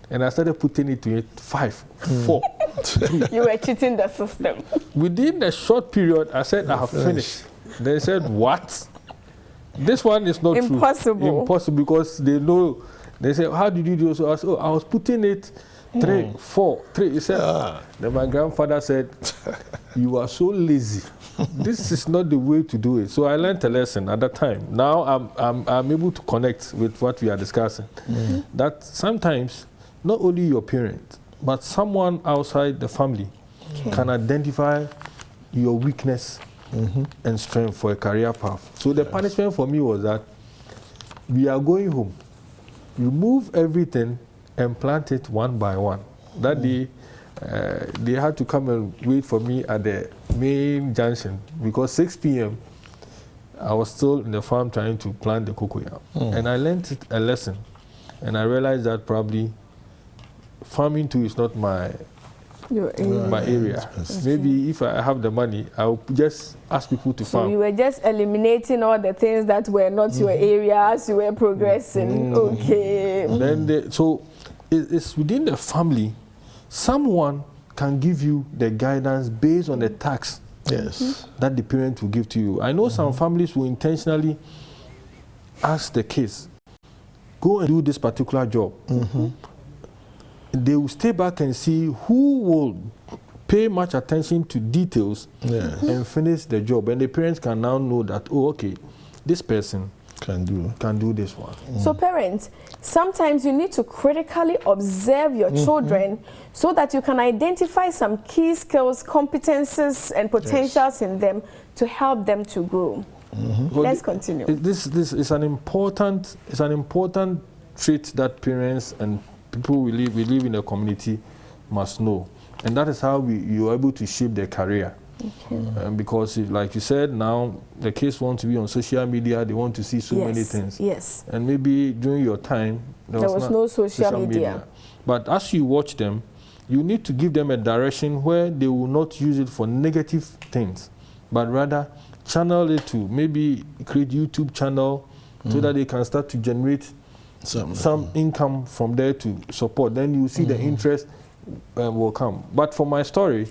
and I started putting it to 5, 4, 3. You were cheating the system. Within a short period, I said I have finished. They said, what? This one is not impossible. True. Impossible, because they know. They said, how did you do so? I said, oh, I was putting it 3, 4, 3. He said, then my grandfather said, you are so lazy. This is not the way to do it. So I learned a lesson at that time. Now I'm able to connect with what we are discussing. That sometimes not only your parent, but someone outside the family can identify your weakness and strength for a career path. So the punishment for me was that we are going home. Remove everything and plant it 1 by 1. That day, they had to come and wait for me at the main junction because 6 p.m. I was still in the farm trying to plant the cocoyam. And I learned a lesson, and I realized that probably farming too is not my area. Maybe if I have the money, I'll just ask people to farm. So you were just eliminating all the things that were not your area as you were progressing. Okay. Then so it's within the family. Someone can give you the guidance based on the task that the parent will give to you. I know some families will intentionally ask the kids, go and do this particular job. They will stay back and see who will pay much attention to details and finish the job. And the parents can now know that, oh, okay, this person can do this one. So parents, sometimes you need to critically observe your children so that you can identify some key skills, competences, and potentials in them to help them to grow. Let's continue. This is an important trait that parents and people we live in a community must know, and that is how you are able to shape their career. Because like you said, now the kids want to be on social media, they want to see so many things. And maybe during your time there was no social media. But as you watch them, you need to give them a direction where they will not use it for negative things, but rather channel it to maybe create YouTube channel so that they can start to generate some income from there to support. Then you see the interest will come. But for my story,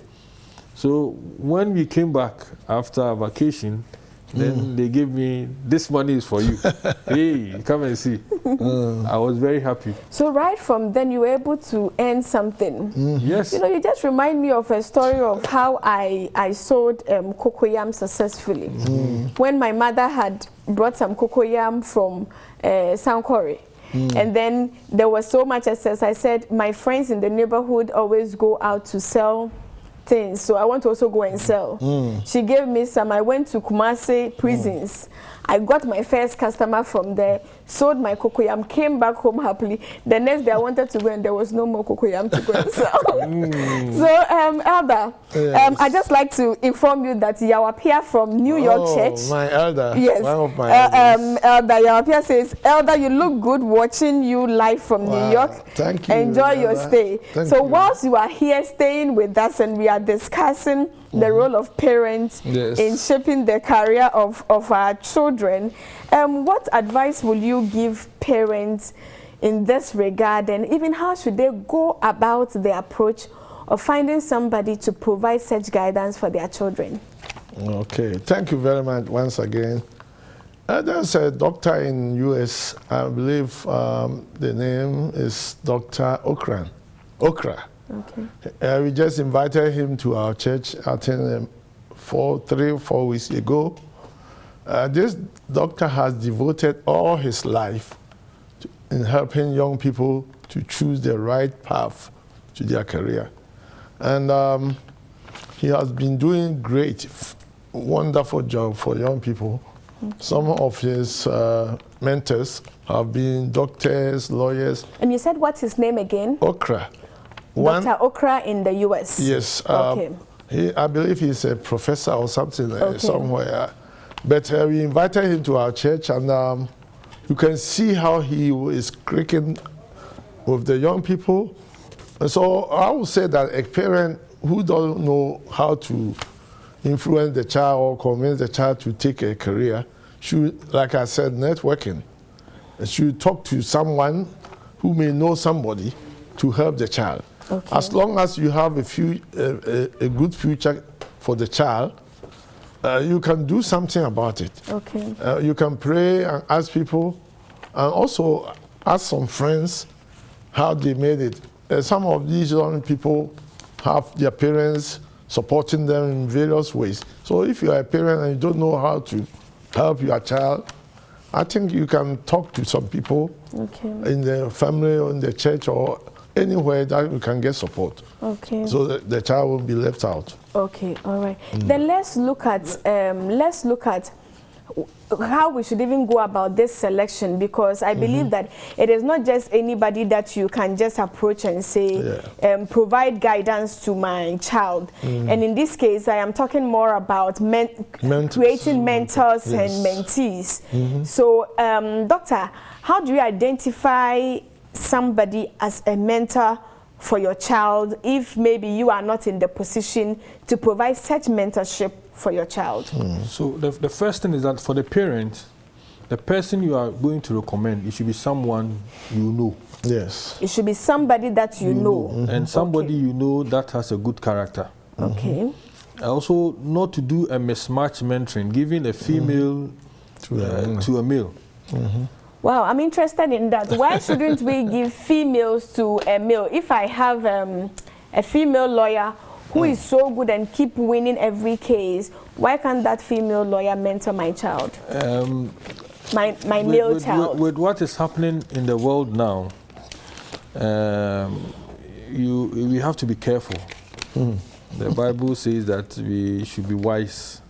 so when we came back after vacation, then they gave me, this money is for you. Hey, come and see. I was very happy. So right from then, you were able to earn something. Yes. You know, you just remind me of a story of how I sold cocoyam successfully. When my mother had brought some cocoyam from Sankore. And then there was so much excess. I said, my friends in the neighborhood always go out to sell things, so I want to also go and sell. She gave me some. I went to Kumasi prisons. I got my first customer from there, sold my cocoyam, came back home happily. The next day I wanted to go and there was no more cocoyam to go and sell. So, Elder, I just like to inform you that Yawapia from New York Church. My elder. Yes. One of my elders. Elder Yawapia says, Elder, you look good watching you live from New York. Thank you. Enjoy your stay. So whilst you are here staying with us and we are discussing the role of parents in shaping the career of our children, what advice will you give parents in this regard, and even how should they go about the approach of finding somebody to provide such guidance for their children? Okay, thank you very much once again. There's a doctor in US, I believe the name is Dr. Okra. Okay. We just invited him to our church, I think 3 or 4 weeks ago. This doctor has devoted all his life in helping young people to choose the right path to their career. And he has been doing great, wonderful job for young people. Some of his mentors have been doctors, lawyers. And you said what's his name again? Okra. Dr. Okra in the US. Yes. Okay. I believe he's a professor or something somewhere. But we invited him to our church, and you can see how he is clicking with the young people. And so I would say that a parent who doesn't know how to influence the child or convince the child to take a career should, like I said, networking. Should talk to someone who may know somebody to help the child. Okay. As long as you have a good future for the child, you can do something about it. Okay. You can pray and ask people, and also ask some friends how they made it. Some of these young people have their parents supporting them in various ways. So if you are a parent and you don't know how to help your child, I think you can talk to some people in the family or in the church or anywhere that you can get support. Okay. So that the child won't be left out. Okay, all right. Then let's look at how we should even go about this selection, because I believe that it is not just anybody that you can just approach and say, provide guidance to my child. And in this case, I am talking more about creating mentors and mentees. So, Doctor, how do you identify somebody as a mentor for your child if maybe you are not in the position to provide such mentorship for your child? So the first thing is that for the parent, the person you are going to recommend, it should be someone you know. Yes. It should be somebody that you know. And somebody you know that has a good character. Okay. Also, not to do a mismatch mentoring, giving a female to a male. Wow, I'm interested in that. Why shouldn't we give females to a male? If I have a female lawyer who is so good and keep winning every case, why can't that female lawyer mentor my child? My male child. With what is happening in the world now, we have to be careful. The Bible says that we should be wise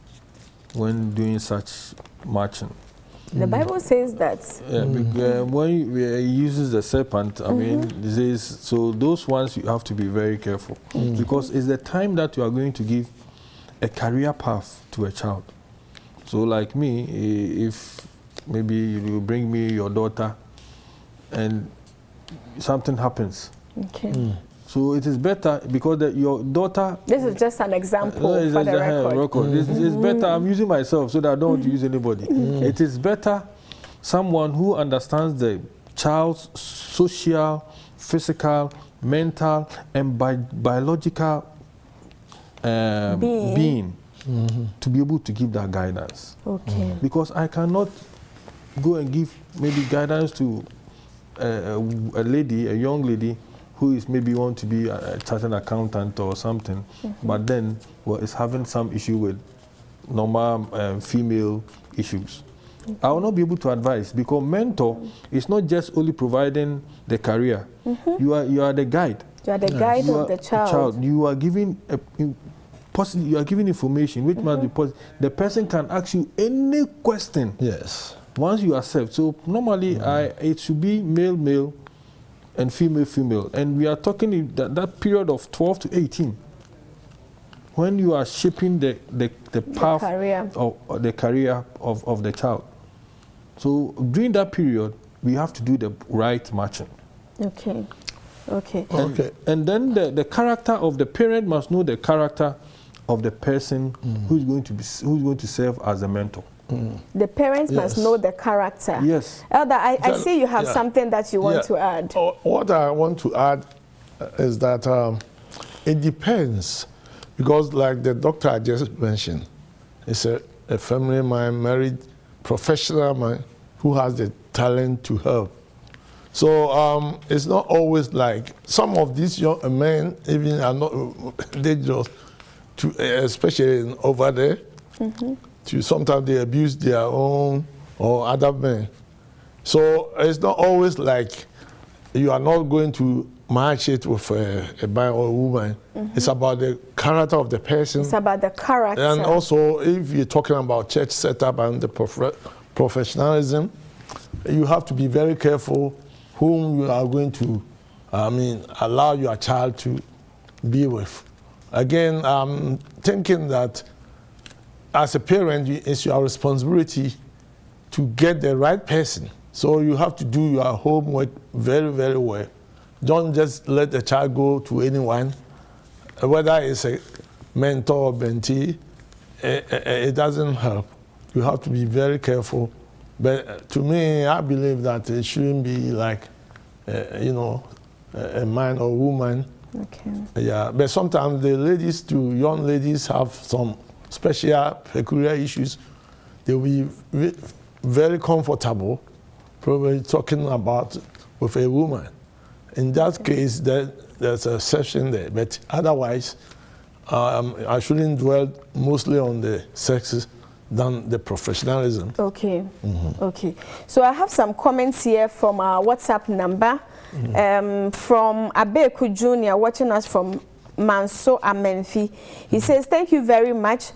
when doing such matching. The Bible says that. When it uses the serpent, I mean, it says, so those ones you have to be very careful. Because it's the time that you are going to give a career path to a child. So like me, if maybe you bring me your daughter and something happens. Okay. So it is better because your daughter... This is just an example for the record. This is better. I'm using myself so that I don't want to use anybody. It is better someone who understands the child's social, physical, mental, and biological being to be able to give that guidance. Okay. Because I cannot go and give maybe guidance to a lady, a young lady, who is maybe want to be a chartered accountant or something, but then is having some issue with normal female issues. I will not be able to advise, because mentor is not just only providing the career. You are the guide. You are the guide of the child. You are giving you are giving information which must be positive. The person can ask you any question. Yes. Once you accept. So normally it should be male and female. And we are talking that period of 12 to 18. When you are shaping the path of the career of the child. So during that period, we have to do the right matching. Okay. Okay. And then the character of the parent must know the character of the person who's going to serve as a mentor. The parents must know the character. Yes. Elder, I see you have something that you want to add. What I want to add is that it depends, because like the doctor I just mentioned, it's a family man, married, professional man who has the talent to help. So it's not always like some of these young men even are not dangerous, especially over there. Sometimes they abuse their own or other men. So it's not always like you are not going to match it with a man or a woman. It's about the character of the person. It's about the character. And also, if you're talking about church setup and the professionalism, you have to be very careful whom you are going to, allow your child to be with. Again, I'm thinking that as a parent, it's your responsibility to get the right person. So you have to do your homework very, very well. Don't just let the child go to anyone, whether it's a mentor or mentee. It doesn't help. You have to be very careful. But to me, I believe that it shouldn't be like, a man or woman. Okay. Yeah, but sometimes the young ladies have some special, peculiar issues. They'll be very comfortable, probably talking about with a woman. In that case, there's a exception there. But otherwise, I shouldn't dwell mostly on the sexes than the professionalism. Okay. Okay. So I have some comments here from our WhatsApp number. From Abeku Jr. watching us from Manso Amenfi. He says, thank you very much.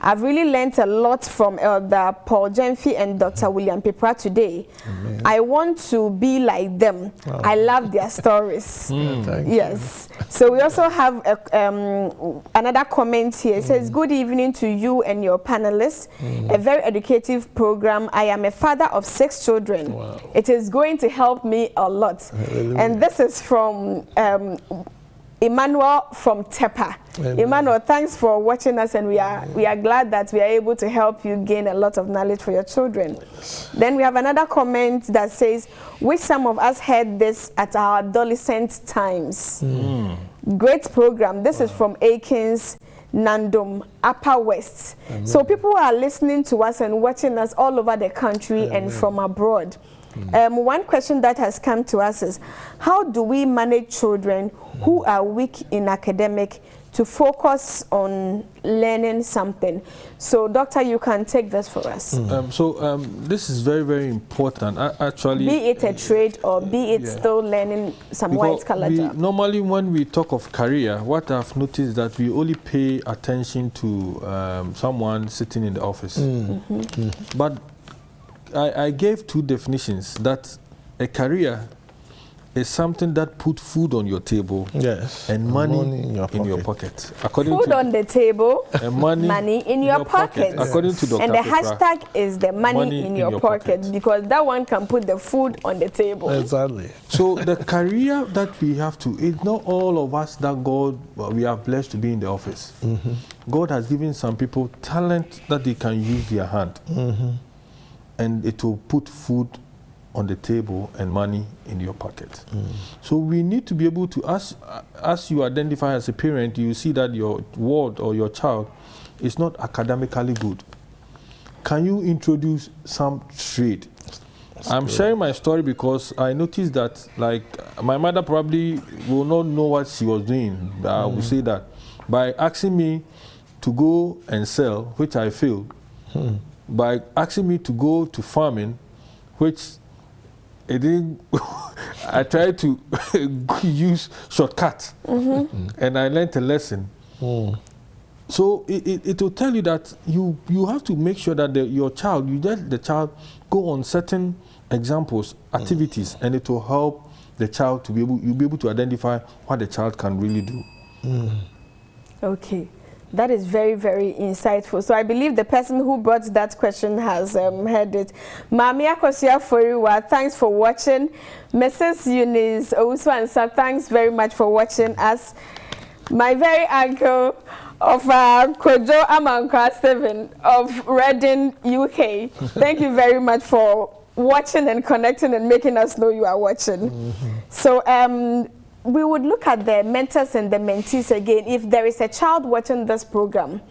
I've really learned a lot from Elder Paul Jenfi and Dr. William Pepra today. Amen. I want to be like them. Oh. I love their stories. Yes. So we also have another comment here. It says, good evening to you and your panelists. A very educative program. I am a father of 6 children. Wow. It is going to help me a lot. Hallelujah. And this is from Emmanuel from Tepa. Amen. Emmanuel, thanks for watching us, and we are glad that we are able to help you gain a lot of knowledge for your children. Yes. Then we have another comment that says, wish some of us heard this at our adolescent times. Great program. This is from Akins Nandum, Upper West. Amen. So people are listening to us and watching us all over the country and from abroad. One question that has come to us is, how do we manage children who are weak in academic to focus on learning something? So, Doctor, you can take this for us. This is very, very important. Actually, be it a trade or be it still learning some white-collar job. Normally, when we talk of career, what I've noticed is that we only pay attention to someone sitting in the office. But I gave 2 definitions, that a career is something that put food on your table, and money in your pocket. According food on the table, and money in your pocket. According to Dr. And the Pepra, hashtag is the money in your pocket, because that one can put the food on the table. Exactly. So the career that we have to, it's not all of us that we are blessed to be in the office. God has given some people talent that they can use their hand. And it will put food on the table and money in your pocket. So we need to be able to, as you identify as a parent, you see that your ward or your child is not academically good. Can you introduce some trade? I'm sharing my story because I noticed that, like, my mother probably will not know what she was doing. I will say that by asking me to go and sell, which I failed, by asking me to go to farming, which it didn't. I tried to use shortcut, and I learned a lesson. So it will tell you that you have to make sure that your child, you let the child go on certain examples, activities, and it will help the child to be able, you'll be able to identify what the child can really do. Okay. That is very, very insightful. So I believe the person who brought that question has heard it. Mami Akosia Foriwa, thanks for watching. Mrs. Eunice Owusu-Ansah, thanks very much for watching us. My very uncle of Kojo Amankwa 7 of Reading, UK. Thank you very much for watching and connecting and making us know you are watching. So we would look at the mentors and the mentees again. If there is a child watching this program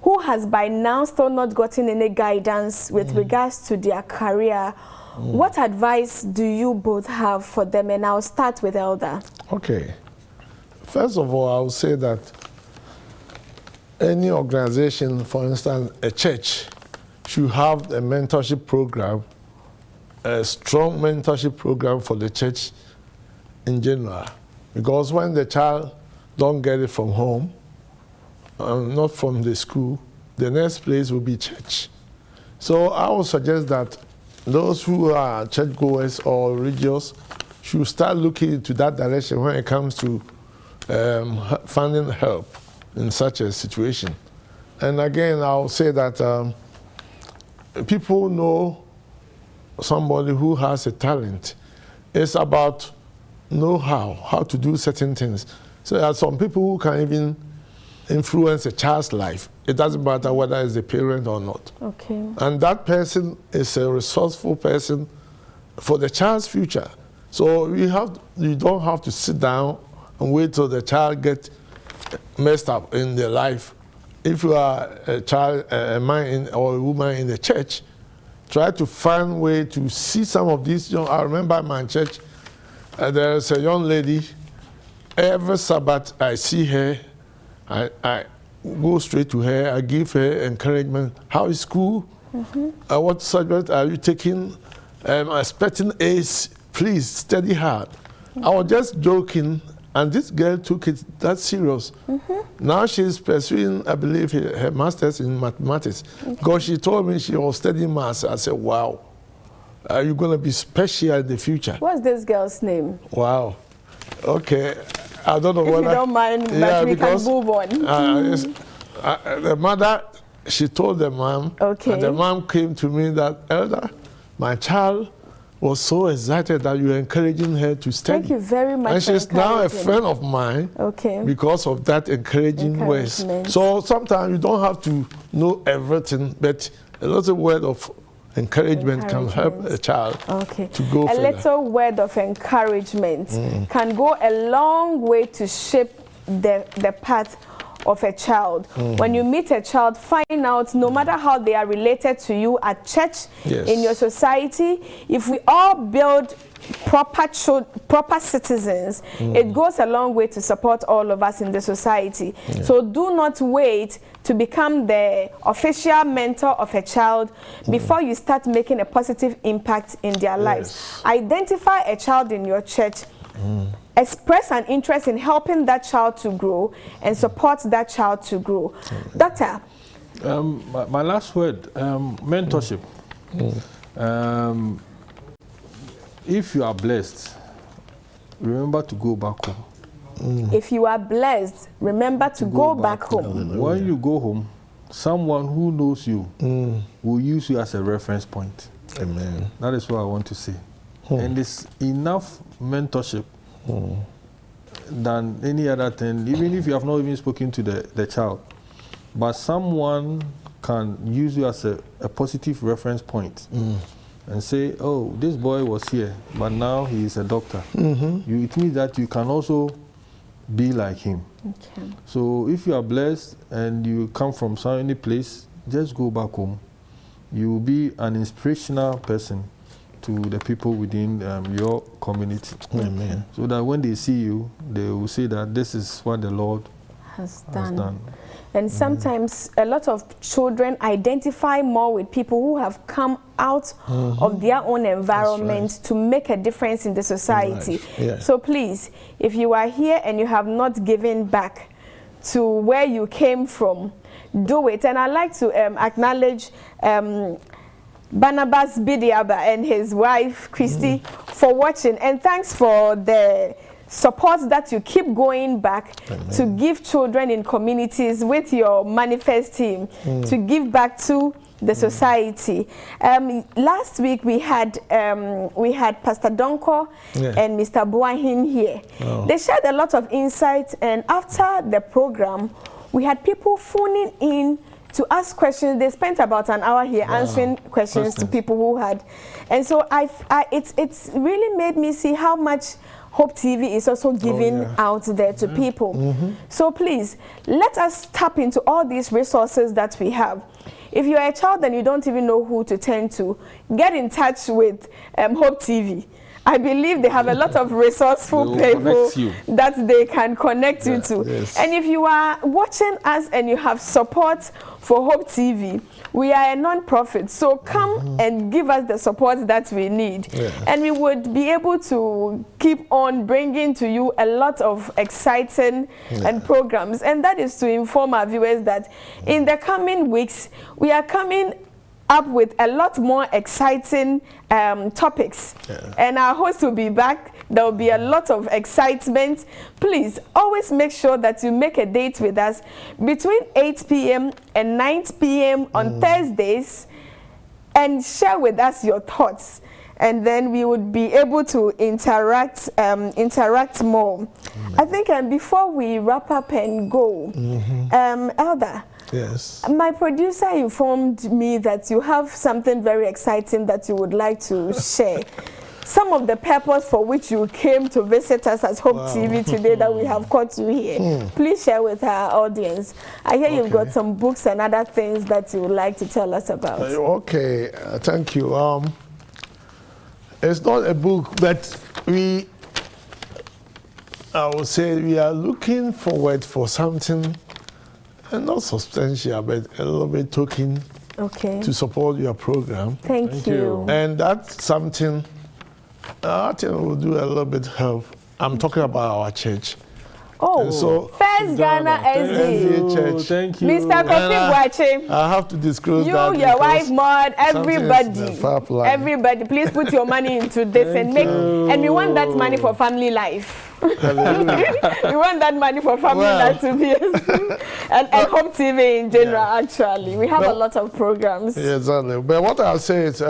who has by now still not gotten any guidance with regards to their career, what advice do you both have for them? And I'll start with Elder. Okay. First of all, I would say that any organization, for instance, a church, should have a mentorship program, a strong mentorship program for the church in general. Because when the child don't get it from home, not from the school, the next place will be church. So I would suggest that those who are churchgoers or religious should start looking into that direction when it comes to finding help in such a situation. And again, I'll say that people know somebody who has a talent. It's about know-how, how to do certain things. So there are some people who can even influence a child's life. It doesn't matter whether it's a parent or not. Okay. And that person is a resourceful person for the child's future. So you don't have to sit down and wait till the child gets messed up in their life. If you are a child, a man or a woman in the church, try to find a way to see some of these young. I remember in my church, there's a young lady, every Sabbath I see her, I go straight to her, I give her encouragement. How is school? What subject are you taking? I'm expecting A's, please study hard. I was just joking, and this girl took it that serious. Now she's pursuing, I believe, her master's in mathematics. Because she told me she was studying maths. I said, wow. Are you going to be special in the future? What's this girl's name? Wow. Okay. I don't know if you don't mind, but we can move on. The mother, she told the mom, and the mom came to me that, Elder, my child was so excited that you're encouraging her to study. Thank you very much. And she's now a friend of mine because of that encouraging words. So sometimes you don't have to know everything, but a little word of encouragement can help a child to go further. A little word of encouragement can go a long way to shape the path of a child. When you meet a child, find out, no matter how they are related to you at church, in your society, if we all build proper citizens, it goes a long way to support all of us in the society. So do not wait to become the official mentor of a child before you start making a positive impact in their lives. Identify a child in your church, express an interest in helping that child to grow and support that child to grow. Doctor? My last word, mentorship. If you are blessed, remember to go back home. If you are blessed, remember to go back home. When you go home, someone who knows you will use you as a reference point. Amen. That is what I want to say. And it's enough mentorship than any other thing, even if you have not even spoken to the child. But someone can use you as a positive reference point and say, oh, this boy was here, but now he is a doctor. It means that you can also be like him. Okay. So if you are blessed and you come from any place, just go back home. You will be an inspirational person to the people within your community. Amen. So that when they see you, they will say that this is what the Lord has done. And sometimes a lot of children identify more with people who have come out of their own environment to make a difference in the society. Yeah. So please, if you are here and you have not given back to where you came from, do it. And I'd like to acknowledge Barnabas Bidiaba and his wife, Christy, for watching. And thanks for the support that you keep going back to give children in communities with your manifest team, to give back to the society. Last week we had Pastor Donko and Mr. Buahin here. They shared a lot of insights, and after the program we had people phoning in to ask questions. They spent about an hour here answering questions to people who had, and so it's really made me see how much Hope TV is also giving out there to people. So please, let us tap into all these resources that we have. If you're a child and you don't even know who to turn to, get in touch with Hope TV. I believe they have a lot of resourceful people that they can connect you to. And if you are watching us and you have support for Hope TV, we are a non-profit, so come and give us the support that we need. And we would be able to keep on bringing to you a lot of exciting and programs. And that is to inform our viewers that in the coming weeks, we are coming up with a lot more exciting topics. And our host will be back. There will be a lot of excitement. Please always make sure that you make a date with us between 8 p.m. and 9 p.m. on Thursdays, and share with us your thoughts. And then we would be able to interact more. I think before we wrap up and go, Elder, my producer informed me that you have something very exciting that you would like to share. Some of the purpose for which you came to visit us as Hope TV today that we have caught you here. Please share with our audience. I hear you've got some books and other things that you would like to tell us about. Thank you. It's not a book, but I would say we are looking forward for something, not substantial, but a little bit token to support your program. Thank you. And that's something I think we'll do a little bit help. I'm talking about our church. So First Ghana SD Church. Thank you. Mr. Kofi Boache, I have to disclose that. You, your wife, Maud, everybody, please put your money into this and make. And we want that money for family life. We want that money for family life to be and Hope TV in general. Actually, we have a lot of programs. Exactly. But what I'll say is,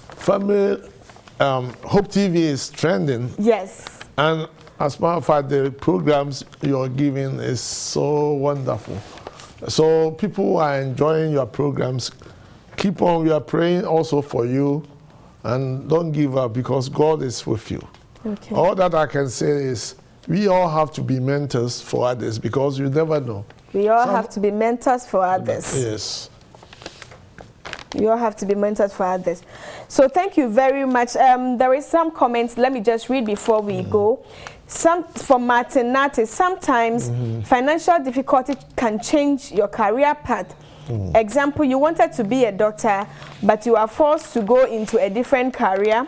family. Hope TV is trending. Yes. And as a matter of fact, the programs you're giving is so wonderful. So people are enjoying your programs. Keep on. We are praying also for you. And don't give up, because God is with you. All that I can say is we all have to be mentors for others, because you never know. We all have to be mentors for others. Yes. You all have to be mentors for others. So thank you very much. There is some comments. Let me just read before we go. From Martin Nati, sometimes financial difficulty can change your career path. Example, you wanted to be a doctor, but you are forced to go into a different career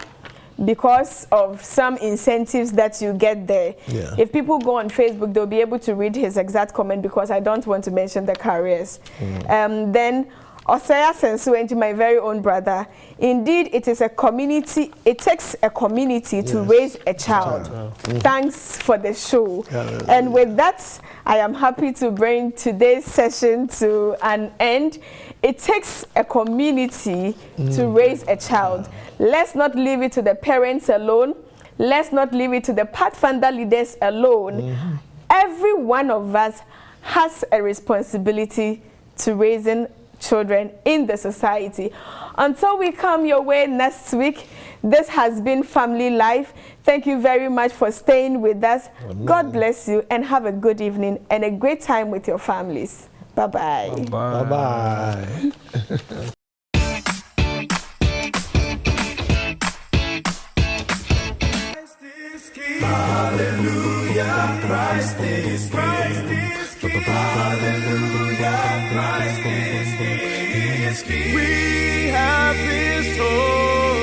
because of some incentives that you get there. If people go on Facebook, they'll be able to read his exact comment, because I don't want to mention the careers. Then Osaya Sensuenti, my very own brother, indeed it is a community, it takes a community to raise a child. Thanks for the show. And with that, I am happy to bring today's session to an end. It takes a community to raise a child. Let's not leave it to the parents alone. Let's not leave it to the Pathfinder leaders alone. Every one of us has a responsibility to raising children in the society. Until we come your way next week, this has been Family Life. Thank you very much for staying with us. Amen. God bless you and have a good evening and a great time with your families. Bye-bye. Bye-bye. Hallelujah, Christ is King. Hallelujah, Christ is King. We have His hope.